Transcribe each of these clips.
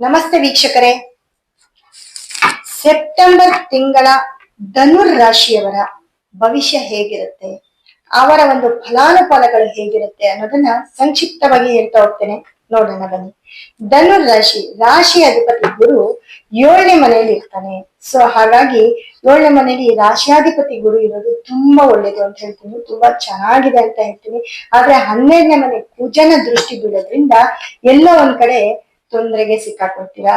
ನಮಸ್ತೆ ವೀಕ್ಷಕರೇ. ಸೆಪ್ಟೆಂಬರ್ ತಿಂಗಳ ಧನುರ್ ರಾಶಿಯವರ ಭವಿಷ್ಯ ಹೇಗಿರುತ್ತೆ, ಅವರ ಒಂದು ಫಲಾನುಫಲಗಳು ಹೇಗಿರುತ್ತೆ ಅನ್ನೋದನ್ನ ಸಂಕ್ಷಿಪ್ತವಾಗಿ ಹೇಳ್ತಾ ಹೋಗ್ತೇನೆ. ನೋಡೋಣ ಬನ್ನಿ. ಧನುರ್ ರಾಶಿ ಅಧಿಪತಿ ಗುರು 7ನೇ ಮನೆಯಲ್ಲಿ ಇರ್ತಾನೆ. ಸೊ ಹಾಗಾಗಿ 7ನೇ ಮನೆಯಲ್ಲಿ ರಾಶಿಯಾಧಿಪತಿ ಗುರು ಇರೋದು ತುಂಬಾ ಒಳ್ಳೇದು ಅಂತ ಹೇಳ್ತೀನಿ, ತುಂಬಾ ಚೆನ್ನಾಗಿದೆ ಅಂತ ಹೇಳ್ತೀನಿ. ಆದ್ರೆ 12ನೇ ಮನೆ ಕುಜನ ದೃಷ್ಟಿ ಬೀಳೋದ್ರಿಂದ ಎಲ್ಲೋ ಒಂದ್ ಕಡೆ ತೊಂದರೆಗೆ ಸಿಕ್ಕಾಕೊಳ್ತೀರಾ,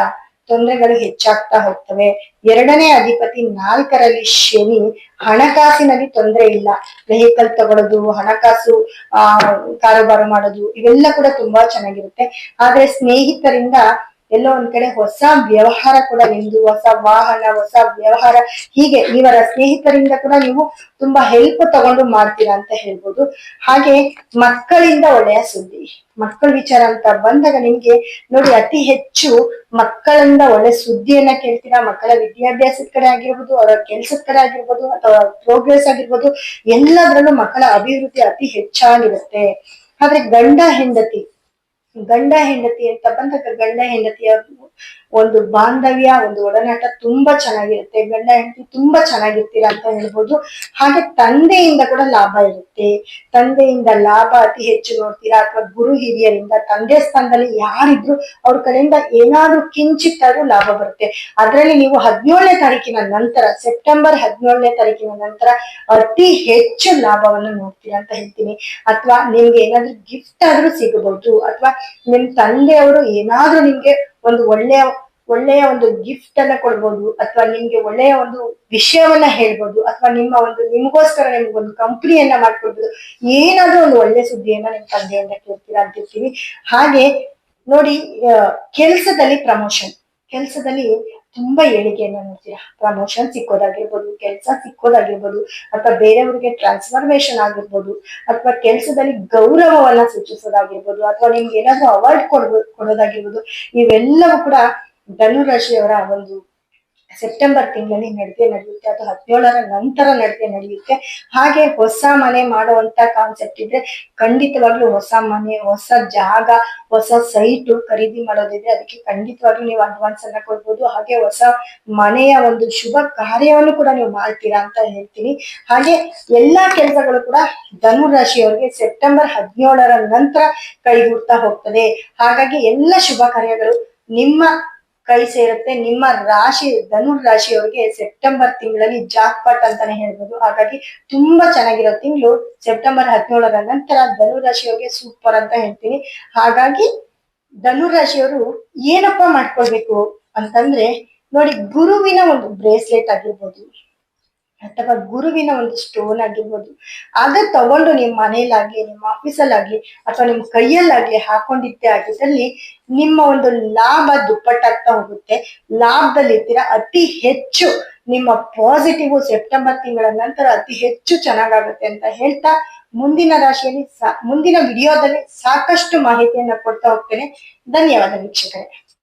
ತೊಂದರೆಗಳು ಹೆಚ್ಚಾಗ್ತಾ ಹೋಗ್ತವೆ. 2ನೇ ಅಧಿಪತಿ 4ರಲ್ಲಿ ಶನಿ, ಹಣಕಾಸಿನಲ್ಲಿ ತೊಂದರೆ ಇಲ್ಲ. ವೆಹಿಕಲ್ ತಗೊಳ್ಳೋದು, ಹಣಕಾಸು ಕಾರೋಬಾರ ಮಾಡೋದು ಇವೆಲ್ಲ ಕೂಡ ತುಂಬಾ ಚೆನ್ನಾಗಿರುತ್ತೆ. ಆದ್ರೆ ಸ್ನೇಹಿತರಿಂದ ಎಲ್ಲೋ ಒಂದ್ ಕಡೆ ಹೊಸ ವ್ಯವಹಾರ ಕೂಡ ನಿಮ್ದು, ಹೊಸ ವಾಹನ, ಹೊಸ ವ್ಯವಹಾರ, ಹೀಗೆ ಇವರ ಸ್ನೇಹಿತರಿಂದ ಕೂಡ ನೀವು ತುಂಬಾ ಹೆಲ್ಪ್ ತಗೊಂಡು ಮಾಡ್ತೀರಾ ಅಂತ ಹೇಳ್ಬೋದು. ಹಾಗೆ ಮಕ್ಕಳಿಂದ ಒಳ್ಳೆಯ ಸುದ್ದಿ, ಮಕ್ಕಳ ವಿಚಾರ ಅಂತ ಬಂದಾಗ ನಿಮ್ಗೆ ನೋಡಿ ಅತಿ ಹೆಚ್ಚು ಮಕ್ಕಳಿಂದ ಒಳ್ಳೆ ಸುದ್ದಿಯನ್ನ ಕೇಳ್ತೀರಾ. ಮಕ್ಕಳ ವಿದ್ಯಾಭ್ಯಾಸದ ಕಡೆ ಆಗಿರ್ಬೋದು, ಅವರ ಕೆಲ್ಸದ ಕಡೆ ಆಗಿರ್ಬೋದು, ಅಥವಾ ಪ್ರೋಗ್ರೆಸ್ ಆಗಿರ್ಬೋದು, ಎಲ್ಲದರಲ್ಲೂ ಮಕ್ಕಳ ಅಭಿವೃದ್ಧಿ ಅತಿ ಹೆಚ್ಚಾಗಿರುತ್ತೆ. ಆದ್ರೆ ಗಂಡ ಹೆಂಡತಿ ಅಂತ ಬಂದಾಗ ಗಂಡ ಹೆಂಡತಿಯ ಒಂದು ಬಾಂಧವ್ಯ, ಒಂದು ಒಡನಾಟ ತುಂಬಾ ಚೆನ್ನಾಗಿರುತ್ತೆ. ಗಂಡ ಹೆಂಡತಿ ತುಂಬಾ ಚೆನ್ನಾಗಿರ್ತೀರಾ ಅಂತ ಹೇಳ್ಬೋದು. ಹಾಗೆ ತಂದೆಯಿಂದ ಕೂಡ ಲಾಭ ಇರುತ್ತೆ. ತಂದೆಯಿಂದ ಲಾಭ ಅತಿ ಹೆಚ್ಚು ನೋಡ್ತೀರಾ. ಅಥವಾ ಗುರು ಹಿರಿಯರಿಂದ, ತಂದೆ ಸ್ಥಾನದಲ್ಲಿ ಯಾರಿದ್ರು ಅವ್ರ ಕಡೆಯಿಂದ ಏನಾದ್ರೂ ಕಿಂಚಿತ್ತಾದ್ರೂ ಲಾಭ ಬರುತ್ತೆ. ಅದರಲ್ಲಿ ನೀವು 17ನೇ ತಾರೀಕಿನ ನಂತರ, ಸೆಪ್ಟೆಂಬರ್ 17ನೇ ತಾರೀಕಿನ ನಂತರ ಅತಿ ಹೆಚ್ಚು ಲಾಭವನ್ನು ನೋಡ್ತೀರಾ ಅಂತ ಹೇಳ್ತೀನಿ. ಅಥವಾ ನಿಮ್ಗೆ ಏನಾದ್ರೂ ಗಿಫ್ಟ್ ಆದ್ರೂ ಸಿಗಬಹುದು, ಅಥವಾ ನಿಮ್ ತಂದೆಯವರು ಏನಾದ್ರೂ ನಿಮ್ಗೆ ಒಂದು ಒಳ್ಳೆಯ ಒಂದು ಗಿಫ್ಟ್ ಅನ್ನ ಕೊಡ್ಬೋದು, ಅಥವಾ ನಿಮ್ಗೆ ಒಳ್ಳೆಯ ಒಂದು ವಿಷಯವನ್ನ ಹೇಳ್ಬೋದು, ಅಥವಾ ನಿಮಗೋಸ್ಕರ ನಿಮ್ಗೊಂದು ಕಂಪನಿಯನ್ನ ಮಾಡ್ಕೊಡ್ಬೋದು. ಏನಾದ್ರೂ ಒಂದು ಒಳ್ಳೆ ಸುದ್ದಿಯನ್ನ ನಿಮ್ ತಂದೆಯಿಂದ ಕೇಳ್ತೀರಾ ಅಂತಿರ್ತೀವಿ. ಹಾಗೆ ನೋಡಿ, ಕೆಲಸದಲ್ಲಿ ತುಂಬಾ ಏಳಿಗೆಯನ್ನ ನೋಡ್ತೀರಾ. ಪ್ರಮೋಷನ್ ಸಿಕ್ಕೋದಾಗಿರ್ಬೋದು, ಕೆಲಸ ಸಿಕ್ಕೋದಾಗಿರ್ಬೋದು, ಅಥವಾ ಬೇರೆಯವ್ರಿಗೆ ಟ್ರಾನ್ಸ್ಫರ್ಮೇಶನ್ ಆಗಿರ್ಬೋದು, ಅಥವಾ ಕೆಲಸದಲ್ಲಿ ಗೌರವವನ್ನ ಸೂಚಿಸೋದಾಗಿರ್ಬೋದು, ಅಥವಾ ನಿಮ್ಗೆ ಏನಾದ್ರೂ ಅವಾರ್ಡ್ ಕೊಡೋದಾಗಿರ್ಬೋದು, ಇವೆಲ್ಲವೂ ಕೂಡ ಧನುರಾಶಿಯವರ ಒಂದು ಸೆಪ್ಟೆಂಬರ್ ತಿಂಗಳಲ್ಲಿ ನಡೆಯುತ್ತೆ. ಅದು 17ರ ನಂತರ ನಡೆಯುತ್ತೆ. ಹಾಗೆ ಹೊಸ ಮನೆ ಮಾಡುವಂತ ಕಾನ್ಸೆಪ್ಟ್ ಇದ್ರೆ ಖಂಡಿತವಾಗ್ಲೂ ಹೊಸ ಮನೆ, ಹೊಸ ಜಾಗ, ಹೊಸ ಸೈಟು ಖರೀದಿ ಮಾಡೋದಿದ್ರೆ ಅದಕ್ಕೆ ಖಂಡಿತವಾಗ್ಲೂ ನೀವು ಅಡ್ವಾನ್ಸ್ ಅನ್ನ ಕೊಡ್ಬೋದು. ಹಾಗೆ ಹೊಸ ಮನೆಯ ಒಂದು ಶುಭ ಕಾರ್ಯವನ್ನು ಕೂಡ ನೀವು ಮಾಡ್ತೀರಾ ಅಂತ ಹೇಳ್ತೀನಿ. ಹಾಗೆ ಎಲ್ಲಾ ಕೆಲಸಗಳು ಕೂಡ ಧನುರಾಶಿಯವರಿಗೆ ಸೆಪ್ಟೆಂಬರ್ 17ರ ನಂತರ ಕೈಗೂಡ್ತಾ ಹೋಗ್ತದೆ. ಹಾಗಾಗಿ ಎಲ್ಲ ಶುಭ ಕಾರ್ಯಗಳು ನಿಮ್ಮ ಕೈ ಸೇರುತ್ತೆ. ನಿಮ್ಮ ರಾಶಿ ಧನುರ್ ರಾಶಿಯವರಿಗೆ ಸೆಪ್ಟೆಂಬರ್ ತಿಂಗಳಲ್ಲಿ ಜಾಕ್ಪಾಟ್ ಅಂತಾನೆ ಹೇಳ್ಬೋದು. ಹಾಗಾಗಿ ತುಂಬಾ ಚೆನ್ನಾಗಿರೋ ತಿಂಗಳು ಸೆಪ್ಟೆಂಬರ್ 17ರ ನಂತರ ಧನುರ್ ರಾಶಿಯವರಿಗೆ ಸೂಪರ್ ಅಂತ ಹೇಳ್ತೀನಿ. ಹಾಗಾಗಿ ಧನುರ್ ರಾಶಿಯವರು ಏನಪ್ಪಾ ಮಾಡ್ಕೊಳ್ಬೇಕು ಅಂತಂದ್ರೆ ನೋಡಿ, ಗುರುವಿನ ಒಂದು ಬ್ರೇಸ್ಲೆಟ್ ಆಗಿರ್ಬೋದು, ಅಥವಾ ಗುರುವಿನ ಒಂದು ಸ್ಟೋನ್ ಆಗಿರ್ಬೋದು, ಅದ ತಗೊಂಡು ನಿಮ್ ಮನೇಲಾಗ್ಲಿ, ನಿಮ್ಮ ಆಫೀಸಲ್ಲಾಗ್ಲಿ, ಅಥವಾ ನಿಮ್ ಕೈಯಲ್ಲಾಗ್ಲಿ ಹಾಕೊಂಡಿದ್ದೆ ಆಗಿದ್ದಲ್ಲಿ ನಿಮ್ಮ ಒಂದು ಲಾಭ ದುಪ್ಪಟ್ಟಾಗ್ತಾ ಹೋಗುತ್ತೆ. ಲಾಭದಲ್ಲಿರ್ತೀರಾ. ಅತಿ ಹೆಚ್ಚು ನಿಮ್ಮ ಪಾಸಿಟಿವ್ ಸೆಪ್ಟೆಂಬರ್ ತಿಂಗಳ ನಂತರ ಅತಿ ಹೆಚ್ಚು ಚೆನ್ನಾಗಾಗುತ್ತೆ ಅಂತ ಹೇಳ್ತಾ, ಮುಂದಿನ ವಿಡಿಯೋದಲ್ಲಿ ಸಾಕಷ್ಟು ಮಾಹಿತಿಯನ್ನ ಕೊಡ್ತಾ ಹೋಗ್ತೇನೆ. ಧನ್ಯವಾದ ವೀಕ್ಷಕರೇ.